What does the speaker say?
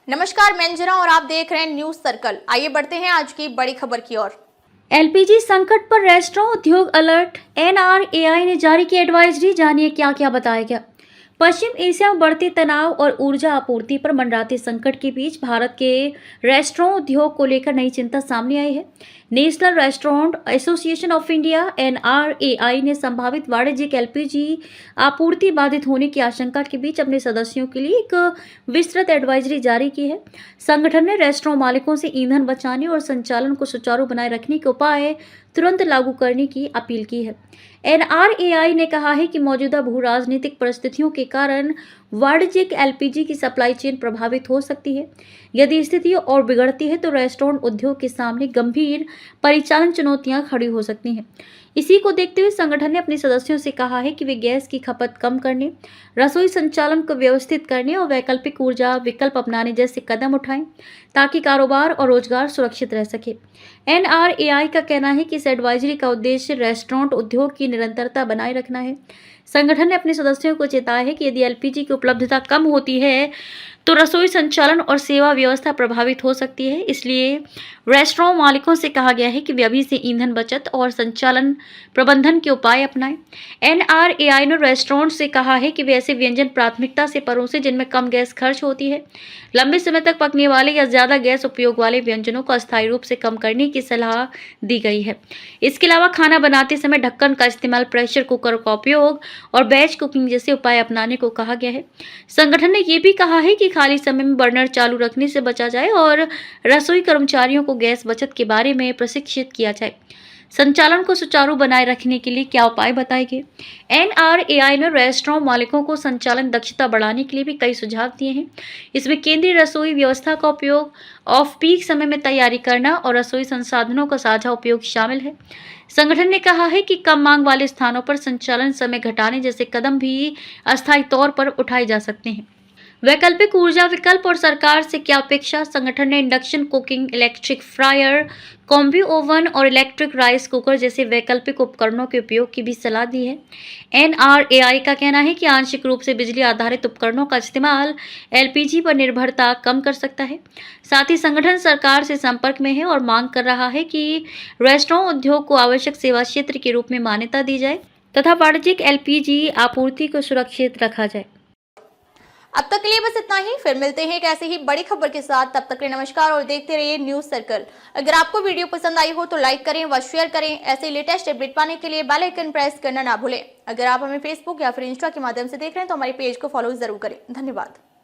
नमस्कार, मैं अंजना और आप देख रहे हैं न्यूज सर्कल। आइए बढ़ते हैं आज की बड़ी खबर की ओर। एलपीजी संकट पर रेस्टोरेंट उद्योग अलर्ट। एनआरएआई ने जारी की एडवाइजरी, जानिए क्या क्या बताया गया। पश्चिम एशिया में बढ़ते तनाव और ऊर्जा आपूर्ति पर मंडराते संकट के बीच भारत के रेस्टोरेंट उद्योग को लेकर नई चिंता सामने आई है। National restaurant association of India NRAI ने संभावित वाणिज्यिक एलपीजी आपूर्ति बाधित होने की आशंका के बीच अपने सदस्यों के लिए एक विस्तृत एडवाइजरी जारी की है। संगठन ने रेस्टोरेंट मालिकों से ईंधन बचाने और संचालन को सुचारू बनाए रखने के उपाय तुरंत लागू करने की अपील की है। एनआरएआई ने कहा है कि मौजूदा भू राजनीतिक परिस्थितियों के कारण वाणिज्यिक एलपीजी की सप्लाई चेन प्रभावित हो सकती है। यदि स्थिति और बिगड़ती है तो रेस्टोरेंट उद्योग के सामने गंभीर परिचालन चुनौतियां खड़ी हो सकती हैं। इसी को देखते हुए संगठन ने अपने सदस्यों से कहा है कि वे गैस की खपत कम करने, रसोई संचालन को व्यवस्थित करने और वैकल्पिक ऊर्जा विकल्प अपनाने जैसे कदम उठाएं ताकि कारोबार और रोजगार सुरक्षित रह सके। एनआरएआई का कहना है कि इस एडवाइजरी का उद्देश्य रेस्टोरेंट उद्योग की निरंतरता बनाए रखना है। संगठन ने अपने सदस्यों को चेताया है कि यदि एलपीजी की उपलब्धता कम होती है तो रसोई संचालन और सेवा व्यवस्था प्रभावित हो सकती है। इसलिए रेस्टोरेंट मालिकों से कहा गया है कि वे अभी से ईंधन बचत और संचालन प्रबंधन के उपाय अपनाएं। एनआरएआई ने रेस्टोरेंट से कहा है कि वे ऐसे व्यंजन प्राथमिकता से परोसें जिनमें कम गैस खर्च होती है। लंबे समय तक पकने वाले या ज्यादा गैस उपयोग वाले व्यंजनों को अस्थायी रूप से कम करने की सलाह दी गई है। इसके अलावा खाना बनाते समय ढक्कन का इस्तेमाल, प्रेशर कुकर का उपयोग और बैच कुकिंग जैसे उपाय अपनाने को कहा गया है। संगठन ने यह भी कहा है कि खाली समय में बर्नर चालू रखने से बचा जाए और रसोई कर्मचारियों को गैस बचत के बारे में प्रशिक्षित किया जाए। संचालन को सुचारू बनाए रखने के लिए क्या उपाय बताए गए। एनआरएआई ने रेस्टोरेंट मालिकों को संचालन दक्षता बढ़ाने के लिए भी कई सुझाव दिए हैं। इसमें केंद्रीय रसोई व्यवस्था का उपयोग, ऑफ पीक समय में तैयारी करना और रसोई संसाधनों का साझा उपयोग शामिल है। संगठन ने कहा है कि कम मांग वाले स्थानों पर संचालन समय घटाने जैसे कदम भी अस्थायी तौर पर उठाए जा सकते हैं। वैकल्पिक ऊर्जा विकल्प और सरकार से क्या अपेक्षा। संगठन ने induction cooking, electric fryer, combi oven और इलेक्ट्रिक राइस कुकर जैसे वैकल्पिक उपकरणों के उपयोग की भी सलाह दी है। एनआरएआई का कहना है कि आंशिक रूप से बिजली आधारित उपकरणों का इस्तेमाल एलपीजी पर निर्भरता कम कर सकता है। साथ ही संगठन सरकार से संपर्क में है और मांग कर रहा है कि रेस्टोरेंट उद्योग को आवश्यक सेवा क्षेत्र के रूप में मान्यता दी जाए तथा वाणिज्यिक एलपीजी आपूर्ति को सुरक्षित रखा जाए। अब तक के लिए बस इतना ही। फिर मिलते हैं एक ऐसे ही बड़ी खबर के साथ। तब तक के लिए नमस्कार और देखते रहिए न्यूज सर्कल। अगर आपको वीडियो पसंद आई हो तो लाइक करें व शेयर करें। ऐसे लेटेस्ट अपडेट पाने के लिए बेल आइकन प्रेस करना ना भूलें। अगर आप हमें फेसबुक या फिर इंस्टा के माध्यम से देख रहे हैं तो हमारे पेज को फॉलो जरूर करें। धन्यवाद।